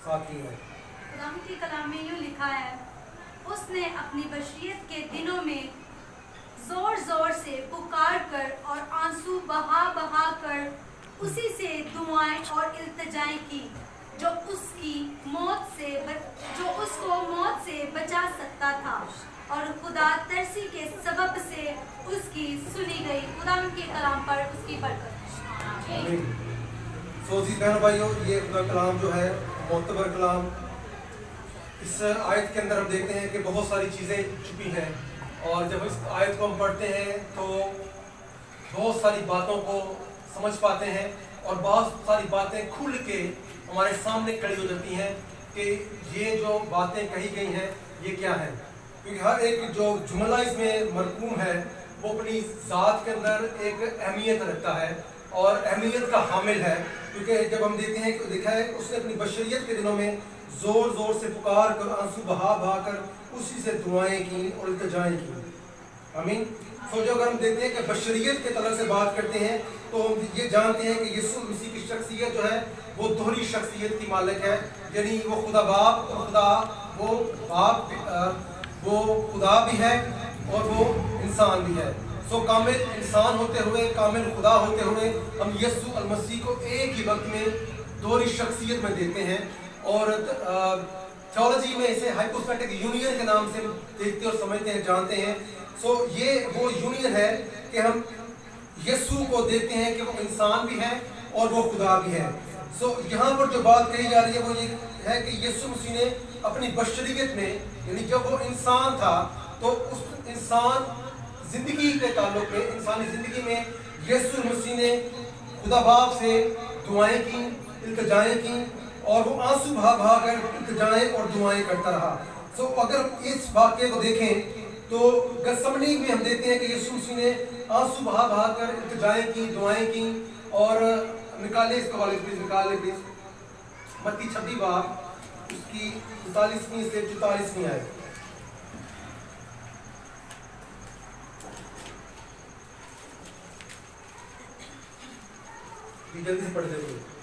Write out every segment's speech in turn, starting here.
साथी है। खुदा की कलाम में यूँ लिखा है, उसने अपनी बशरियत के दिनों में जोर जोर से पुकार कर और आंसू बहा बहा कर उसी से दुआएं और इल्तिजाएं की, जो उसको मौत से बचा सकता था, और खुदा तरसी के सबब से उसकी सुनी गई। खुदा के कलाम पर उसकी बरकत। सो जी बहनों भाइयों, ये खुदा कलाम जो है मोतबर कलाम, इस आयत के अंदर हम देखते हैं कि बहुत सारी चीज़ें छुपी हैं, और जब इस आयत को हम पढ़ते हैं तो बहुत सारी बातों को समझ पाते हैं, और बहुत सारी बातें खुल के हमारे सामने खड़ी हो जाती हैं कि ये जो बातें कही गई हैं ये क्या है। क्योंकि हर एक जो जुमला इसमें मरकूम है वो अपनी ज़ात के अंदर एक अहमियत रखता है और अहमियत का हामिल है। क्योंकि जब हम देखते हैं कि देखा है उसने अपनी बशरियत के दिनों में ज़ोर ज़ोर से पुकार कर आंसू बहा बहा कर उसी से दुआएं की और इल्तिजाएं की। आमीन। तो जो अगर हम देखते हैं कि बशरियत के तरह से बात करते हैं तो हम ये जानते हैं कि यीशु मसीह की शख्सियत जो है वो दोहरी शख्सियत की मालिक है, यानी वो खुदा बाप और वो खुदा भी है और वो इंसान भी है। सो कामिल इंसान होते हुए, कामिल खुदा होते हुए हम यीशु अल मसीह को एक ही वक्त में दोहरी शख्सियत में देखते हैं, और थियोलॉजी में इसे हाइपोस्टैटिक यूनियन के नाम से देखते और समझते हैं, जानते हैं। सो ये वो यूनियन है कि हम यीशु को देखते हैं कि वो इंसान भी है और वो खुदा भी है। सो यहाँ पर जो बात कही जा रही है वो ये है कि यीशु मसीह ने अपनी बशरियत में, यानी जब वो इंसान था तो उस इंसान जिंदगी के ताल्लुक में, इंसानी जिंदगी में यीशु मसीह ने खुदा बाप से दुआएं की, इल्तिजाएं की, और वो आंसू बहा बहा कर इल्तिजाएं और दुआएं करता रहा। सो अगर इस वाक्य को देखें तो गसमनी में हम देखते हैं कि यीशु मसीह ने आंसू बहा बहा कर इल्तिजाएं की, दुआएं की, और निकाले इसको वाले प्लीज, निकाले प्लीज, मत्ती 26 बाब उसकी 43वीं से 44वीं आयत। जल्दी से पढ़ देते।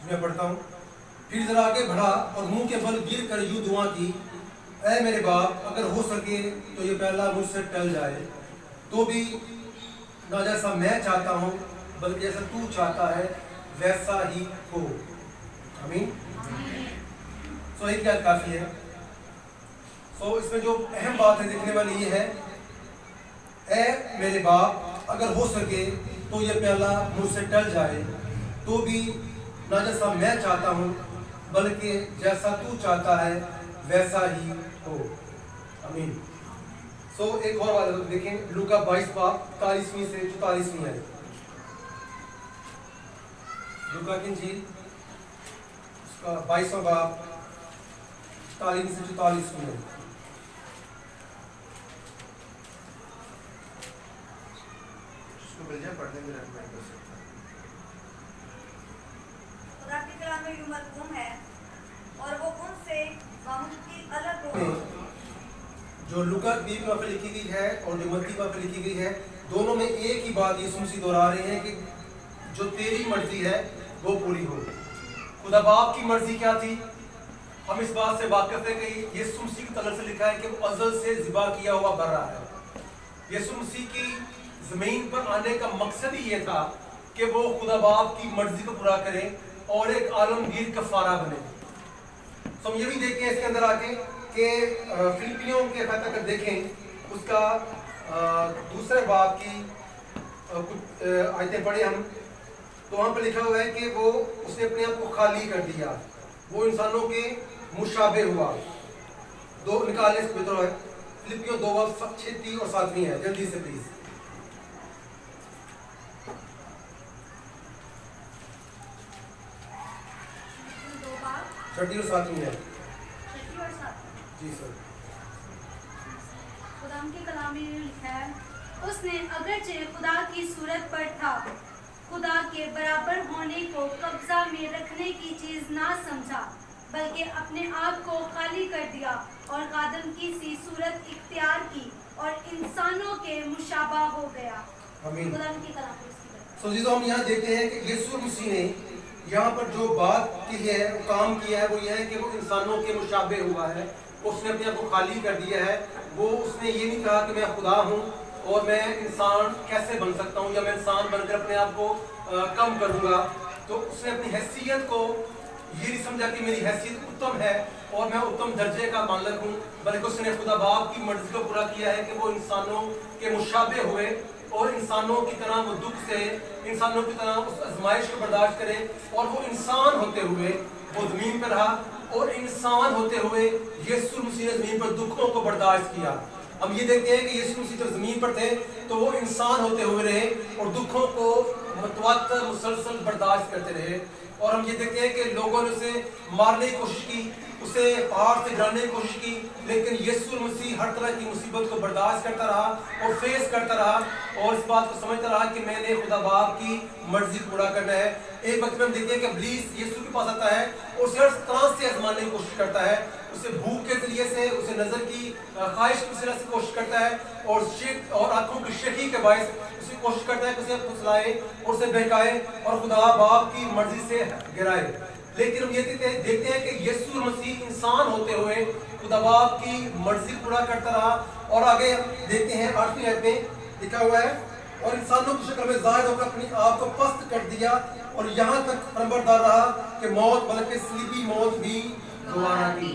मैं पढ़ता हूँ। फिर जरा आगे बढ़ा और मुंह के बल गिर कर यूं दुआ की, ऐ मेरे बाप, अगर हो सके तो ये प्याला मुझसे टल जाए, तो भी ना जैसा मैं चाहता हूँ बल्कि जैसा तू चाहता है वैसा ही हो। आमीन। सो ये क्या काफी है। सो इसमें जो अहम बात है देखने वाली ये है, ऐ मेरे बाप, अगर हो सके तो ये प्याला मुझसे टल जाए, तो भी ना जैसा मैं चाहता हूँ बल्कि जैसा तू चाहता है वैसा ही हो। आमीन। सो एक और वाला देखें, लूका 22 बाब 43वीं से 44वीं है। लूका की इंजील उसका 22वां बाब 43 से 44वीं है। उसको मिल जाए पढ़ने में रेकमेंड कर सकता है। खुदा के कलाम में यूं मरकूम है, और वो उनसे बामुश्किल अलग हो। जो लूका की वहाँ पे लिखी गई है और जो मत्ती वहाँ पे लिखी गई है, दोनों में एक ही बात यीशु मसीह दोहरा रहे हैं कि जो तेरी मर्जी है वो पूरी हो। खुदा बाप की मर्जी क्या थी, हम इस बात से वाकिफ हैं कि यीशु मसीह की तरफ से लिखा है कि वो अज़ल से ज़िबा किया हुआ बर्रा है। यीशु मसीह की ज़मीन पर आने का मकसद ही ये था कि वो खुदा बाप की मर्जी को पूरा करें और एक आलमगीर कफारा बने। तो हम ये भी देखते हैं इसके अंदर आके कि फिलिपियों के खत अगर देखें उसका दूसरे बाब की कुछ आयतें पढ़े हम, तो वहाँ पर लिखा हुआ है कि वो उसने अपने आप को खाली कर दिया, वो इंसानों के मुशाबे हुआ। दो निकाले है, फिलिपियों 2 बाब 6 और 7वीं है, जल्दी से प्लीज। छठी और 7वीं है जी सर। खुदा के कलाम में लिखा है, उसने अगरचे खुदा की सूरत पर था, खुदा के के बराबर होने को कब्जा में रखने की चीज ना समझा, बल्कि अपने आप को खाली कर दिया और आदम की सी सूरत इख्तियार की और इंसानों के मुशाबा हो गया। आमीन। खुदा की कलाम पर इसकी बरकत। सो जीजो हम यहाँ देखते हैं कि यीशु मसीह ने यहाँ पर जो बात की है, काम किया है, वो ये है कि वो इंसानों के मुशाबे हुआ है। उसने अपने आप को खाली कर दिया है। वो उसने ये नहीं कहा कि मैं खुदा हूँ और मैं इंसान कैसे बन सकता हूँ, या मैं इंसान बनकर अपने आप को कम करूँगा। तो उसने अपनी हैसियत को ये नहीं समझा कि मेरी हैसियत उत्तम है और मैं उत्तम दर्जे का मालिक हूँ, बल्कि उसने खुदा बाप की मर्जी को पूरा किया है कि वो इंसानों के मुशाबे हुए और इंसानों की तरह वो दुख से, इंसानों की तरह उस आजमाइश को बर्दाश्त करे, और वो इंसान होते हुए वो ज़मीन पर रहा, और इंसान होते हुए यीशु मसीह ने ज़मीन पर दुखों को बर्दाश्त किया। हम ये देखते हैं कि यीशु मसीह जब ज़मीन पर थे तो वो इंसान होते हुए रहे और दुखों को मुतवातर मुसलसल बर्दाश्त करते रहे। और हम ये देखते हैं कि लोगों ने उसे मारने की कोशिश की, उसे पहाड़ से गिराने की कोशिश की, लेकिन यीशु मसीह हर तरह की मुसीबत को बर्दाश्त करता रहा और फेस करता रहा और इस बात को समझता रहा कि मैंने खुदा बाप की मर्जी पूरा करना है। एक वक्त में हम देखते हैं कि इब्लीस यीशु के पास आता है और उसे हर तरह से आजमाने की कोशिश करता है, उसे भूख के जरिए से, उसे नजर की ख्वाहिश की वजह से कोशिश करता है और आंखों की शकी के बायस उसे कोशिश करता है कि उसे फुसलाए और उसे बहकाए और खुदा बाप की मर्जी से गिराए। लेकिन हम ये देखते हैं कि यीशु मसीह इंसान होते हुए खुदा बाप की मर्जी पूरा करता रहा। और आगे देखते हैं 8वीं आयत में लिखा हुआ है, और इंसानों की शक्ल में जाहिर होकर अपने आप को पस्त कर दिया और यहाँ तक फरमाबरदार रहा कि मौत बल्कि सलीबी मौत भी गवारा की।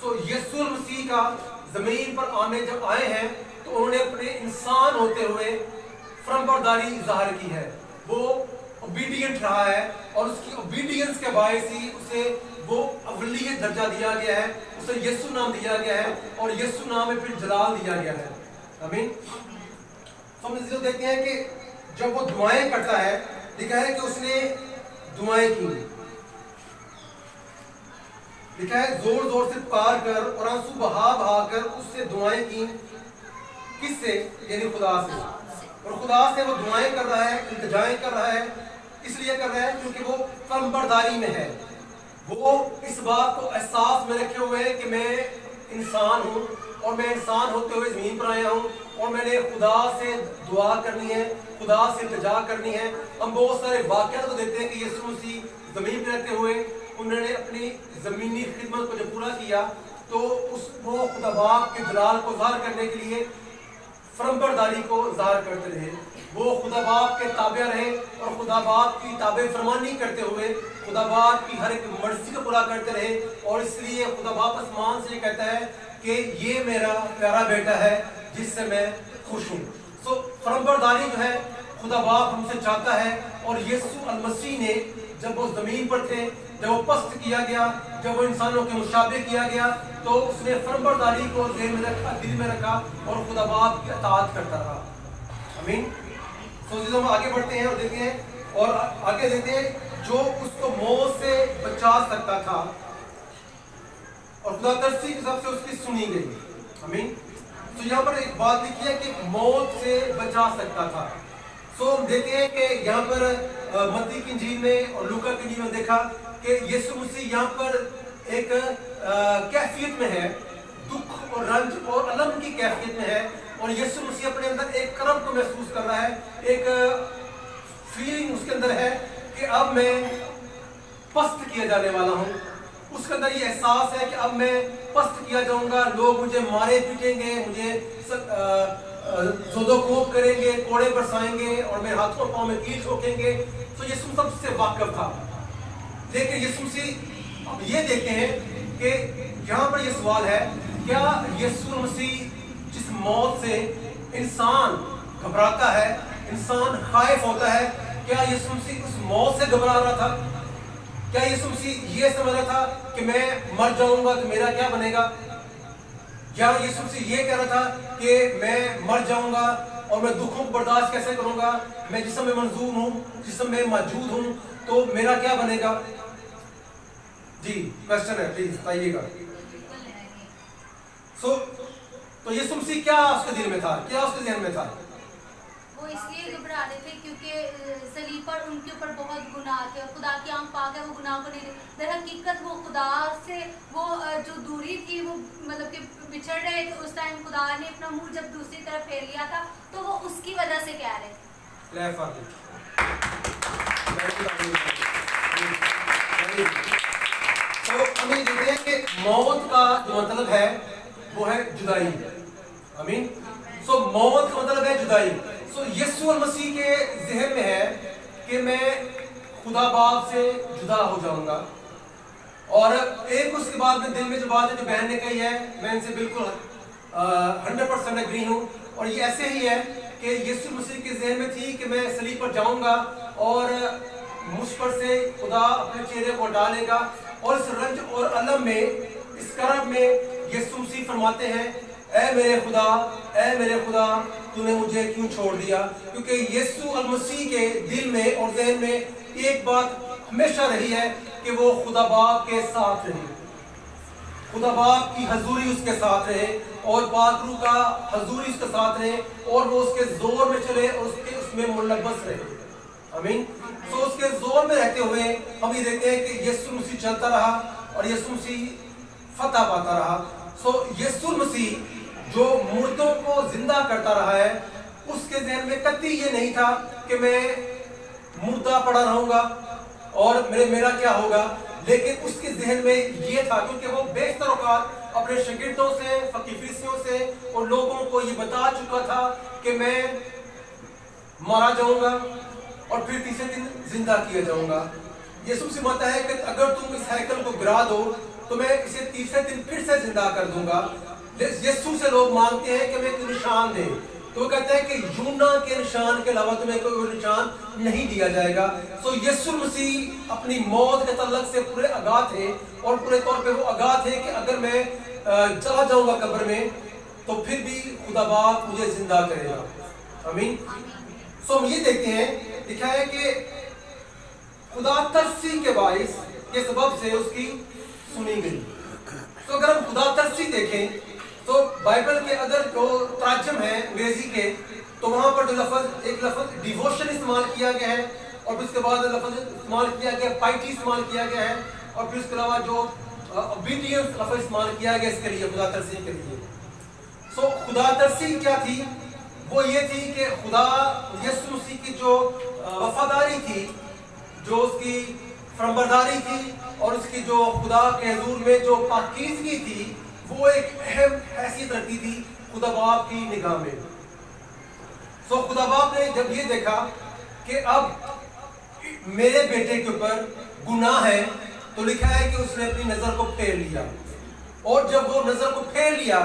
सो यीशु मसीह का जमीन पर आने जब आए हैं तो उन्होंने अपने इंसान होते हुए फरमाबरदारी जाहिर की है। वो ओबीडियंट रहा है और उसकी ओबीडियंस के बायस ही उसे वो अवलियत दर्जा दिया गया है, उसे यीशु नाम दिया गया है और यीशु नाम में फिर जलाल दिया गया है। आमीन। तो हम इसलिए देखते हैं कि जब वो दुआएं करता है, लिखा है कि उसने दुआएं की, लिखा है जोर जोर से पुकार कर और आंसू बहा बहा कर उससे दुआएं की। किससे? यानी खुदा से। और खुदा से वो दुआएं कर रहा है, इल्तिजाएं कर रहा है, इसलिए कर रहा है क्योंकि वो फरमाबरदारी में है। वो इस बात को एहसास में रखे हुए है कि मैं इंसान हूँ और मैं इंसान होते हुए ज़मीन पर आया हूँ और मैंने खुदा से दुआ करनी है, खुदा से इल्तिजा करनी है। हम बहुत सारे वाक़यात को देखते हैं कि यीशु मसीह ज़मीन पर रहते हुए उन्होंने अपनी ज़मीनी खिदमत को जब पूरा किया तो उसको खुदा बाप के जलाल को ज़ाहिर करने के लिए फरमाबरदारी को ज़ाहिर करते रहे। वो खुदा बाप के ताबे रहे और खुदा बाप की ताबे फरमानी करते हुए खुदा बाप की हर एक मर्जी को पूरा करते रहे। और इसलिए खुदा बाप आसमान से कहता है कि ये मेरा प्यारा बेटा है जिससे मैं खुश हूँ। सो फरमाबरदारी जो है खुदा बाप हमसे चाहता है। और यीशु मसीह ने जब वो ज़मीन पर थे, जब वो पस्त किया गया, जब वो इंसानों के मुशाबे किया गया, तो उसने फरमाबरदारी को दिल में रखा, दिल में रखा और खुदा बाप की अताअत करता रहा। आमीन। तो जिस हम आगे बढ़ते हैं और देखते हैं और आगे देखते हैं जो उसको मौत से बचा सकता था और खुदा तरसी के सबसे उसकी सुनी गई। आमीन। तो यहाँ पर एक बात लिखी है कि मौत से बचा सकता था। सो हम देखते हैं कि यहाँ पर मत्ती की इंजील में और लूका की इंजील में देखा कि यीशु मसीह यहाँ पर एक कैफियत में है, दुख और रंज और अलम की कैफियत में है और यीशु मसीह अपने अंदर एक करब को महसूस कर रहा है, एक फीलिंग उसके अंदर है कि अब मैं पस्त किया जाने वाला हूँ। उसके अंदर ये एहसास है कि अब मैं पस्त किया जाऊंगा, लोग मुझे मारे पीटेंगे, मुझे ज़ोदोकोब करेंगे, कोड़े बरसाएंगे और मेरे हाथों पाँव में कील ठोकेंगे। तो यीशु सबसे वाकिफ था। लेकिन यीशु मसीह अब ये देखते हैं कि यहाँ पर ये सवाल है, क्या यीशु मसीह जिस मौत से इंसान घबराता है, इंसान खाइफ होता है, क्या यीशु मसीह उस मौत से घबरा रहा था? क्या यीशु मसीह ये समझ रहा था कि मैं मर जाऊंगा तो मेरा क्या बनेगा? या यीशु मसीह ये कह रहा था कि मैं मर जाऊंगा और मैं दुखों को बर्दाश्त कैसे करूंगा, मैं जिस्म में मंजूर हूँ, जिस्म में मौजूद हूँ, तो मेरा क्या बनेगा? जी क्वेश्चन है, प्लीज बताइएगा। तो यीशु मसीह क्या उसके दिल में था, क्या उसके ज़हन में था? वो इसलिए घबरा रहे थे क्योंकि सलीब पर उनके ऊपर बहुत गुनाह थे और खुदा की आंख पाक है, वो गुनाह को नहीं, दर हकीकत वो खुदा से वो जो दूरी थी वो मतलब कि बिछड़ रहे थे। उस टाइम खुदा ने अपना मुंह जब दूसरी तरफ फेर लिया था तो वो उसकी वजह से कह रहे थे। तो हमें देखते हैं कि मौत का जो मतलब है वो है जुदाई। आमीन। सो मौत का मतलब है जुदाई। सो यीशु मसीह के ज़हन में है कि मैं खुदा बाप से जुदा हो जाऊंगा। और एक उसके बाद में दिल में जो बात है जो बहन ने कही है, मैं इनसे बिल्कुल 100% एग्री हूँ। और ये ऐसे ही है कि यीशु मसीह के ज़हन में थी कि मैं सलीब पर जाऊंगा और मुझ पर से खुदा अपने चेहरे को डालेगा। और इस रंज और अलम में, इस करब में यीशु मसीह फरमाते हैं, ऐ मेरे खुदा तूने मुझे क्यों छोड़ दिया। क्योंकि यीशु मसीह के दिल में और ज़हन में एक बात हमेशा रही है कि वो खुदा बाप के साथ रहे, खुदा बाप की हजूरी उसके साथ रहे और पाकरू का हजूरी उसके साथ रहे और वो उसके जोर में चले और उसमें मुलव्वस रहे। आमीन। तो उसके जोर में रहते हुए हम ये देखते हैं कि यीशु मसीह चलता रहा और यीशु मसीह फतह पाता रहा। सो यीशु मसीह जो मुर्दों को जिंदा करता रहा है, उसके ज़हन में कतई ये नहीं था कि मैं मुर्दा पड़ा रहूंगा और मेरा क्या होगा। लेकिन उसके ज़हन में ये था, क्योंकि वो बेशतर औकात अपने शागिर्दों से, फरीसियों से और लोगों को ये बता चुका था कि मैं मारा जाऊंगा और फिर तीसरे दिन जिंदा किया जाऊंगा। यीशु से मानता है कि अगर तुम इस हैकल को गिरा दो तो मैं इसे तीसरे दिन फिर से जिंदा कर दूंगा। यीशु से लोग मांगते हैं कि मैं एक निशान दे, तो वो कहते हैं कि यूना के निशान के अलावा तुम्हें कोई निशान नहीं दिया जाएगा। सो यीशु मसीह अपनी मौत के तल्लक से पूरे आगाह थे और पूरे तौर पे वो आगाह थे कि अगर मैं चला जाऊंगा कब्र में तो फिर भी खुदा बाप मुझे जिंदा करेगा। आमीन। सो हम ये देखते हैं, लिखा है कि खुदा तरसी के बाइस के सबब से उसकी सुनी गई। तो अगर हम खुदा तरसी देखें तो बाइबल के अदर जो तर्जुम है अंग्रेजी के, तो वहां पर जो एक लफ्ज डिवोशन इस्तेमाल किया गया है और फिर उसके बाद लफ्ज इस्तेमाल किया गया पाइटी इस्तेमाल किया गया है और फिर उसके अलावा जो ओबीडियंस लफ्ज इस्तेमाल किया गया इसके लिए, खुदा तरसी के लिए। सो खुदा तरसी क्या थी? वो ये थी कि खुदा यीशु मसीह की जो वफादारी थी, जो उसकी फरमाबरदारी थी और उसकी जो खुदा के हुजूर में जो पाकीज़गी थी, वो एक अहम हैसियत रखती थी खुदा बाप की निगाह में। सो खुदा बाप ने जब ये देखा कि अब मेरे बेटे के ऊपर गुनाह है, तो लिखा है कि उसने अपनी नजर को फेर लिया। और जब वो नजर को फेर लिया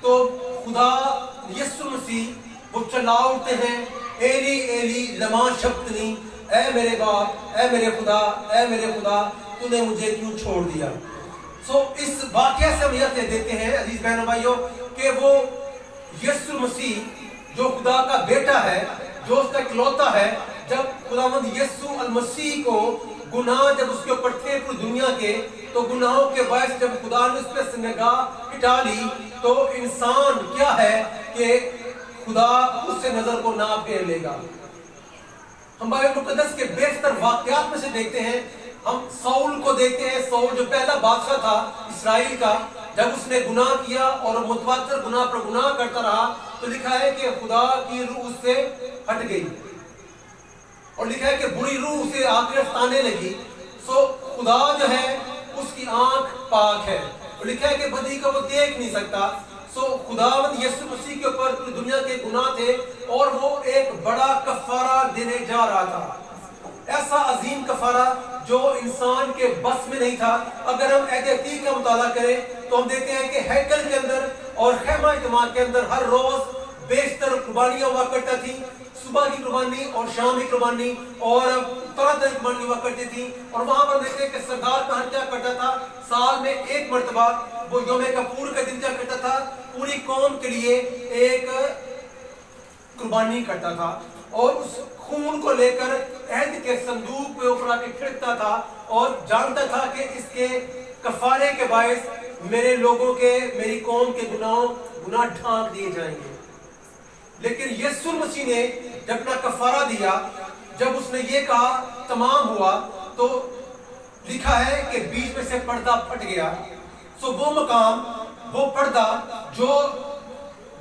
तो खुदा यीशु मसीह वो चला उठते हैं, एली एली लमा शब्तनी, ऐ मेरे बाप, ऐ मेरे खुदा तूने मुझे क्यों छोड़ दिया। सो इस वाकया से हम यह देते हैं अजीज बहनों भाइयों कि वो यीशु मसीह जो खुदा का बेटा है, जो उसका इकलौता है, जब खुदावंद यीशु मसीह को गुनाह जब उसके ऊपर थे पूरी दुनिया के, तो गुनाहों के बायस जब खुदा ने उस पर निगाह हटा ली तो इंसान क्या है कि खुदा उससे नजर को ना फेर लेगा। हम बाइबल मुकद्दस के बेशतर वाकयात में से देखते हैं, हम साउल को देखते हैं। साउल जो पहला बादशाह था इस्राएल का, जब उसने गुनाह किया और मुतवातिर गुनाह पर गुनाह करता रहा, तो लिखा है कि खुदा की रूह उससे हट गई और लिखा है कि बुरी रूह उसे आकर ताने लगी। सो खुदा जो है उसकी आंख पाक है और लिखा है कि बदी को वो देख नहीं सकता। सो खुदावंद यीशु मसीह के ऊपर पूरी दुनिया के गुनाह थे और वो एक बड़ा कफारा देने जा रहा था, ऐसा अजीम कफारा जो इंसान के बस में नहीं था। अगर हम अहद का मुताला करें तो हम देखते हैं कि हैकल के अंदर और खैमा इत्तेमाद के अंदर हर रोज बेशतर कुर्बानियां हुआ करता थी। सुबह की कुर्बानी और शाम की कुर्बानी और तरह तरह की कुर्बानी हुआ करती थी। और वहां पर देखते हैं कि सरदार कहां क्या करता था, साल में एक मरतबा वो यौम कपूर का दिन क्या करता था, पूरी कौम के लिए एक कुर्बानी करता था और उस खून को लेकर अहद के संदूक पे ऊपर आके छिड़कता था और जानता था कि इसके कफारे के बायस मेरे लोगों के, मेरी कौम के गुनाह ढांक दिए जाएंगे। लेकिन यीशु मसीह ने जब अपना कफारा दिया جب اس نے یہ کہا تمام ہوا تو لکھا ہے کہ بیچ میں سے پردہ پھٹ گیا. سو وہ مقام، وہ پردہ جو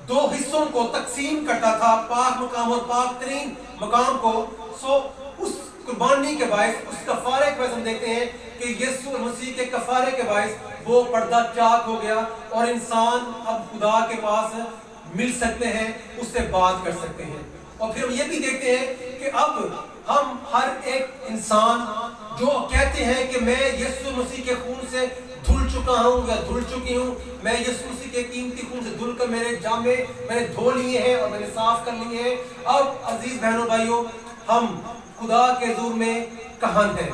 دو حصوں کو تقسیم کرتا تھا، پاک مقام اور پاک ترین مقام کو، سو اس قربانی کے باعث، اس کفارے کے باعث ہم دیکھتے ہیں کہ یسوع مسیح کے کفارے کے باعث وہ پردہ چاک ہو گیا اور انسان اب خدا کے پاس مل سکتے ہیں، اس سے بات کر سکتے ہیں. اور پھر ہم یہ بھی دیکھتے ہیں کہ اب ہم ہر ایک انسان جو کہتے ہیں کہ میں یسوع مسیح کے خون سے دھل چکا ہوں یا دھل چکی ہوں، میں یسوع مسیح کے قیمتی خون سے دھل کر میرے جامے میں نے دھو لیے ہیں اور میں نے صاف کر لیے ہیں. اب عزیز بہنوں بھائیوں، ہم خدا کے حضور میں کہن ہیں.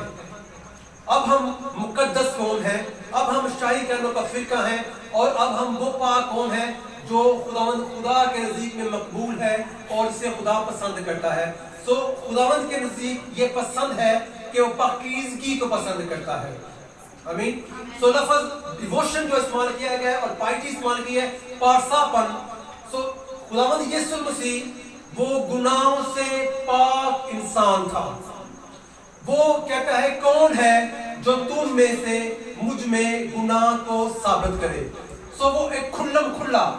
اب ہم مقدس قوم ہیں، اب ہم شاہی کہنوں کا فرقہ ہیں، اور اب ہم وہ پاک قوم ہیں جو خدا کے نزدیک میں مقبول ہے اور اسے خدا پسند کرتا ہے. سو خداوند کے نزدیک یہ پسند ہے کہ وہ پاکیزگی کو پسند کرتا ہے. آمین. سو لفظ ڈیووشن جو استعمال کیا گیا ہے اور پائٹی استعمال کی ہے، پارسا پن. سو خداوند یسوع مسیح وہ گناہوں سے پاک انسان تھا. وہ کہتا ہے کون ہے جو تم میں سے مجھ میں گناہ کو ثابت کرے. سو وہ ایک کھلم کھلا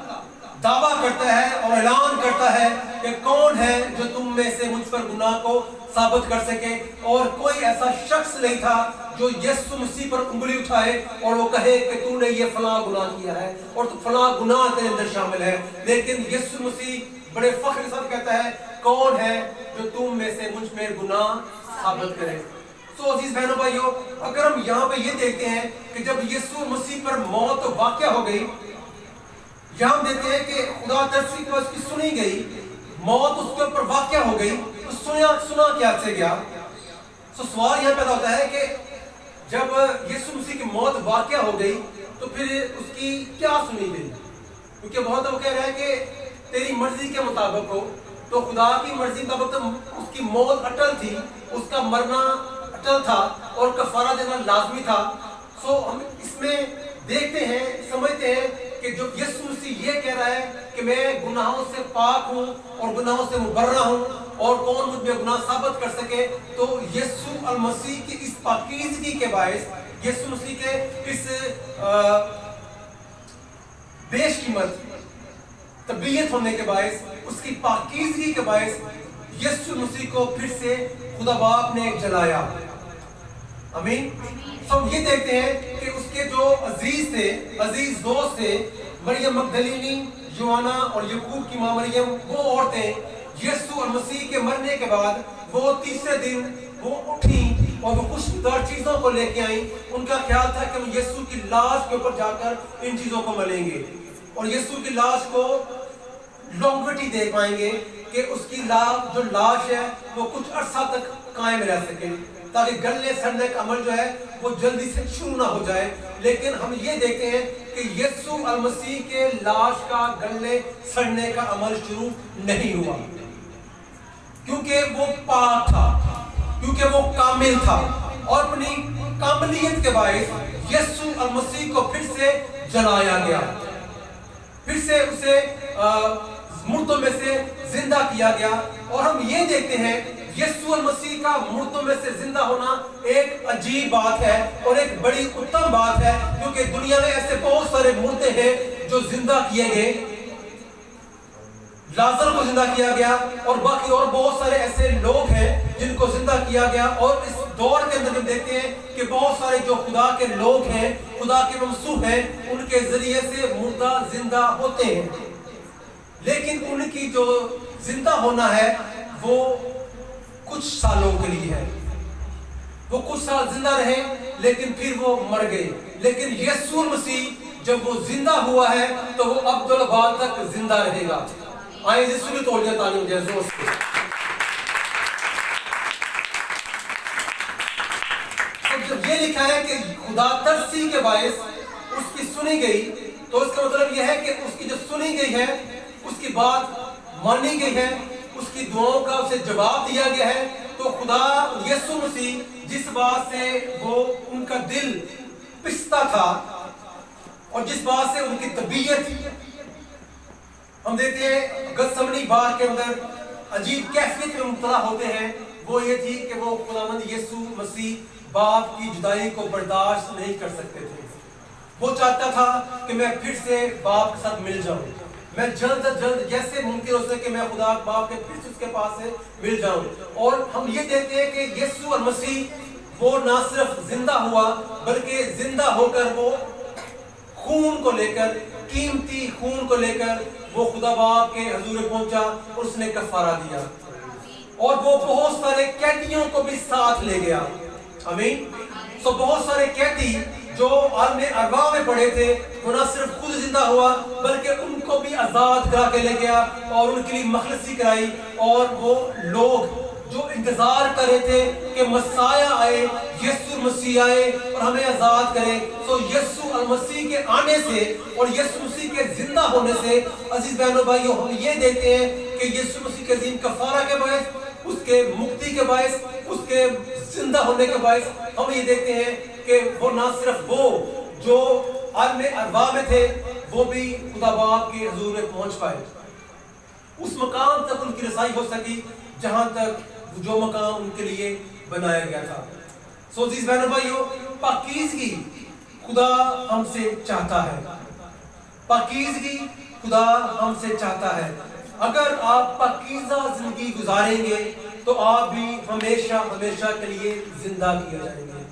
دعویٰ کرتا ہے اور اعلان کرتا ہے کہ کون ہے جو تم میں سے مجھ پر گناہ کو ثابت کر سکے. اور کوئی ایسا شخص نہیں تھا جو یسوع مسیح پر انگلی اٹھائے اور وہ کہے کہ تو نے یہ فلاں گناہ کیا ہے اور تو فلاں گناہ تیرے اندر شامل ہے. لیکن یسوع مسیح بڑے فخر کے ساتھ کہتا ہے کون ہے جو تم میں سے مجھ میں گناہ ثابت کرے. تو عزیز بہنوں بھائیوں، اگر ہم یہاں پہ یہ دیکھتے ہیں کہ جب یسوع مسیح پر موت واقع ہو گئی، یہاں ہم دیکھتے ہیں کہ خدا ترسی کو اس کی سنی گئی، موت اس کے اوپر واقع ہو گئی، تو سنا کیا سے گیا. سو سوال یہاں پیدا ہوتا ہے کہ جب یسوع مسیح کی موت واقع ہو گئی تو پھر اس کی کیا سنی گئی؟ کیونکہ بہت وہ کہہ رہا ہے کہ تیری مرضی کے مطابق ہو، تو خدا کی مرضی کے مطابق اس کی موت اٹل تھی، اس کا مرنا اٹل تھا اور کفارہ دینا لازمی تھا. سو ہم اس میں دیکھتے ہیں، سمجھتے ہیں کہ جو یسوع مسیح یہ کہہ رہا ہے کہ میں گناہوں سے پاک ہوں اور گناہوں سے مبرہ ہوں اور کون مجھ میں گناہ ثابت کر سکے، تو یسوع المسیح کی اس پاکیزگی کے باعث، یسوع مسیح کے اس بیش قیمت طبیعت ہونے کے باعث، اس کی پاکیزگی کے باعث یسوع مسیح کو پھر سے خدا باپ نے جلایا. آمین. ہم یہ دیکھتے ہیں کہ اس کے جو عزیز تھے، عزیز دوست تھے، مریم مگدلینی، یوحنا اور یعقوب کی ماں مریم، وہ عورتیں یسوع المسیح کے مرنے کے بعد وہ تیسرے دن وہ اٹھیں اور وہ خوشبودار چیزوں کو لے کے آئیں. ان کا خیال تھا کہ ہم یسوع کی لاش کے اوپر جا کر ان چیزوں کو ملیں گے اور یسوع کی لاش کو لانگوٹی دے پائیں گے کہ اس کی جو لاش ہے وہ کچھ عرصہ تک قائم رہ سکے، تاکہ گلنے سڑنے کا عمل جو ہے وہ جلدی سے شروع نہ ہو جائے. لیکن ہم یہ دیکھتے ہیں کہ یسوع المسیح کے لاش کا گلنے سڑنے کا عمل شروع نہیں ہوا، کیونکہ وہ پاک تھا، کیونکہ وہ کامل تھا، اور اپنی کاملیت کے باعث یسوع المسیح کو پھر سے جلایا گیا، پھر سے اسے مردوں میں سے زندہ کیا گیا. اور ہم یہ دیکھتے ہیں یسوع المسیح کا مردوں میں سے زندہ ہونا ایک عجیب بات ہے اور ایک بڑی اتم بات ہے، کیونکہ دنیا میں ایسے بہت سارے مردے ہیں جو زندہ کیے گئے. لازر کو زندہ کیا گیا اور باقی اور بہت سارے ایسے لوگ ہیں جن کو زندہ کیا گیا. اور اس دور کے اندر ہم دیکھتے ہیں کہ بہت سارے جو خدا کے لوگ ہیں، خدا کے ممسوح ہیں، ان کے ذریعے سے مردہ زندہ ہوتے ہیں. لیکن ان کی جو زندہ ہونا ہے وہ کچھ سالوں کے لیے ہے، وہ کچھ سال زندہ رہے لیکن پھر وہ مر گئے. لیکن یسوع مسیح جب وہ زندہ ہوا ہے تو وہ عبدالآباد تک زندہ رہے گا. آئیں یسوع کی توڑیاں تالی ہو جائے زور سے. جب یہ لکھا ہے کہ خدا ترسی کے باعث اس کی سنی گئی، تو اس کا مطلب یہ ہے کہ اس کی جو سنی گئی ہے، اس کی بات مانی گئی ہے، اس کی دعاؤں کا اسے جواب دیا گیا ہے. تو خدا یسوع مسیح جس بات سے وہ ان کا دل پستا تھا اور جس بات سے ان کی طبیعت، ہم دیکھتے ہیں گتسمنی باغ کے اندر عجیب کیفیت میں مبتلا ہوتے ہیں، وہ یہ تھی کہ وہ خداوند یسوع مسیح باپ کی جدائی کو برداشت نہیں کر سکتے تھے. وہ چاہتا تھا کہ میں پھر سے باپ کے ساتھ مل جاؤں, میں جلد از جلد جیسے ممکن ہو سکے کہ میں خدا باپ کے پھر سے اس کے پاس سے مل جاؤں. اور ہم یہ دیکھتے ہیں کہ یسوع المسیح وہ نہ صرف زندہ ہوا بلکہ زندہ ہو کر وہ خون کو لے کر, قیمتی خون کو لے کر وہ خدا باپ کے حضور پہنچا اور اس نے کفارہ دیا, اور وہ بہت سارے قیدیوں کو بھی ساتھ لے گیا. آمین. تو بہت سارے قیدی جو عالم ارواح میں پڑے تھے وہ نہ صرف خود زندہ ہوا بلکہ ان کو بھی آزاد کرا کے لے گیا اور ان کے لیے مخلصی کرائی. اور وہ لوگ جو انتظار کر رہے تھے کہ مسیح آئے, یسوع مسیح آئے اور ہمیں آزاد کرے, تو یسوع المسیح کے آنے سے اور یسوع مسیح کے زندہ ہونے سے عزیز بہنوں بھائیوں ہم یہ دیکھتے ہیں کہ یسوع مسیح کے عظیم کفارہ کے باعث, اس کے مکتی کے باعث, اس کے زندہ ہونے کے باعث ہم یہ دیکھتے ہیں کہ وہ نہ صرف وہ جو عالم ارواح میں تھے وہ بھی خدا باپ کے حضور میں پہنچ پائے, اس مقام تک ان کی رسائی ہو سکی جہاں تک جو مقام ان کے لیے بنایا گیا تھا. سو عزیز بہنوں بھائیوں, پاکیزگی خدا ہم سے چاہتا ہے, پاکیزگی خدا ہم سے چاہتا ہے. اگر آپ پاکیزہ زندگی گزاریں گے تو آپ بھی ہمیشہ ہمیشہ کے لیے زندہ کیے جائیں گے.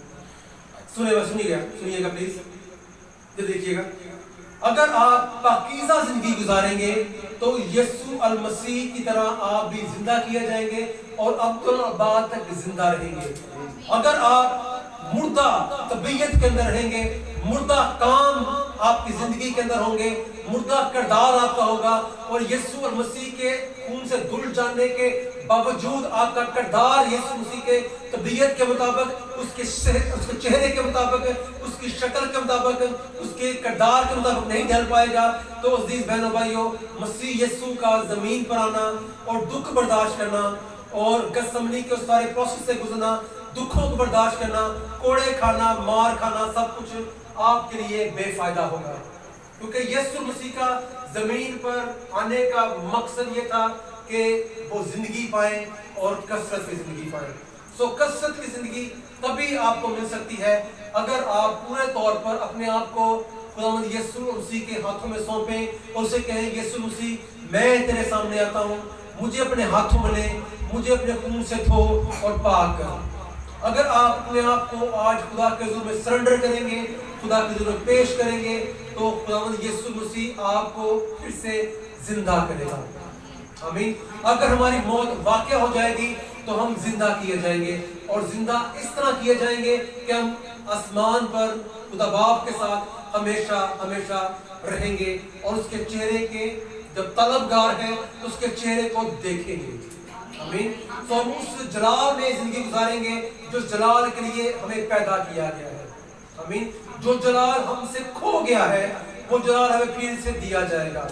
سنیے گا پلیز, یہ دیکھیے گا. اگر آپ پاکیزہ زندگی گزاریں گے تو یسوع المسیح کی طرح آپ بھی زندہ کیے جائیں گے اور ابدالآباد تک زندہ رہیں گے. اگر آپ مردہ طبیعت کے اندر رہیں گے, مردہ کام آپ کی زندگی کے اندر ہوں گے, مردہ کردار آپ کا ہوگا, اور یسوع المسیح کے خون سے دھل جانے کے باوجود آپ کا کردار یسوع مسیح کے طبیعت کے مطابق, اس کے چہرے کے مطابق, اس کی شکل کے مطابق, اس کے کردار کے مطابق نہیں ڈھل پائے گا, تو عزیز بہنوں بھائیوں مسیح یسوع کا زمین پر آنا اور دکھ برداشت کرنا اور گثسمنی کے اس سارے پروسیس سے گزرنا, دکھوں کو برداشت کرنا, کوڑے کھانا, مار کھانا, سب کچھ آپ کے لیے بے فائدہ ہوگا. کیونکہ یسوع مسیح کا زمین پر آنے کا مقصد یہ تھا کہ وہ زندگی پائیں اور کثرت کی زندگی پائیں. سو کثرت کی زندگی تبھی آپ کو مل سکتی ہے اگر آپ پورے طور پر اپنے آپ کو خداوند یسوع مسیح کے ہاتھوں میں سونپیں اور اسے کہیں یسوع مسیح میں تیرے سامنے آتا ہوں, مجھے اپنے ہاتھوں میں لے, مجھے اپنے خون سے دھو اور پاک کر. اگر آپ اپنے آپ کو آج خدا کے حضور میں سرنڈر کریں گے, خدا کے حضور میں پیش کریں گے, تو خداوند یسوع مسیح آپ کو پھر سے زندہ کرے گا. آمین. اگر ہماری موت واقع ہو جائے گی تو ہم زندہ کیے جائیں گے, اور زندہ اس طرح کیے جائیں گے کہ ہم آسمان پر خدا باپ کے ساتھ ہمیشہ ہمیشہ رہیں گے, اور اس کے چہرے کے جب طلبگار ہیں تو اس کے چہرے کو دیکھیں گے. آمین. تو ہم اس جلال میں زندگی گزاریں گے جو جلال کے لیے ہمیں پیدا کیا گیا ہے. آمین. جو جلال ہم سے کھو گیا ہے وہ جلال ہمیں پھر سے دیا جائے گا.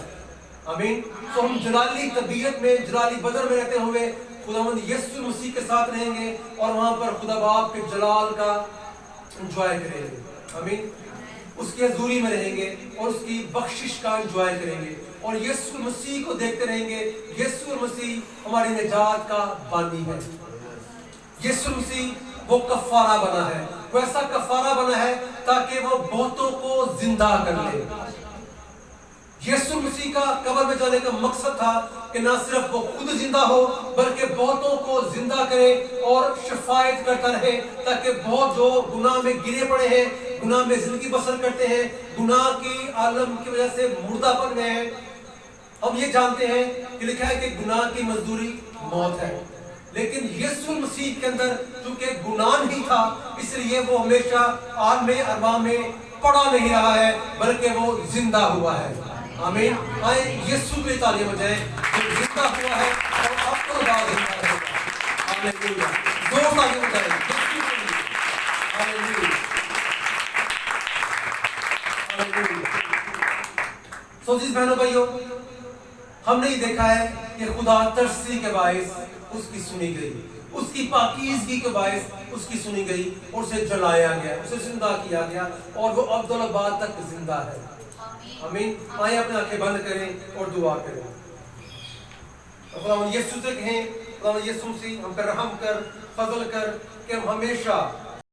آمین. تو ہم جلالی طبیعت میں, جلالی بدن میں رہتے ہوئے خداوند یسوع مسیح کے ساتھ رہیں گے اور وہاں پر خدا باپ کے جلال کا انجوائے کریں گے. آمین. اس کی حضوری میں رہیں گے اور اس کی بخشش کا انجوائے کریں گے اور یسوع مسیح کو دیکھتے رہیں گے. یسوع مسیح ہماری نجات کا بانی ہے. یسوع مسیح وہ کفارہ بنا ہے, وہ ایسا کفارہ بنا ہے تاکہ وہ بہتوں کو زندہ کر لے. یسوع مسیح کا قبر میں جانے کا مقصد تھا کہ نہ صرف وہ خود زندہ ہو بلکہ بہتوں کو زندہ کرے اور شفاعت کرتا رہے, تاکہ بہت جو گناہ میں گرے پڑے ہیں, گناہ میں زندگی بسر کرتے ہیں, گناہ کی عالم کی وجہ سے مردہ پن میں ہیں. ہم یہ جانتے ہیں کہ لکھا ہے کہ گناہ کی مزدوری موت ہے, لیکن یسوع مسیح کے اندر چونکہ گناہ نہیں تھا اس لیے وہ ہمیشہ عالم ارواح میں پڑا نہیں رہا ہے بلکہ وہ زندہ ہوا ہے. آمین. آئے یسوع کی تعلیم بجائے جو زندہ ہوا ہے اور اب تو بعد زندہ رہے گا. ہاللیلویا. دو تعلیم بجائے یسوع کے لیے. ہاللیلویا. ہاللیلویا. سو عزیز بہنوں بھائیوں, ہم نے یہ دیکھا ہے کہ خدا ترسی کے باعث اس کی سنی گئی, اس کی پاکیزگی کے باعث اس کی سنی گئی اور اسے جلایا گیا, اسے زندہ کیا گیا اور وہ ابدالآباد تک زندہ ہے. آمین. آئیں اپنے آنکھیں بند کریں اور دعا کریں. خداوند یسوع سے کہیں खुदा यीशु मसीह हम पे रहम कर, फजल कर कि हम हमेशा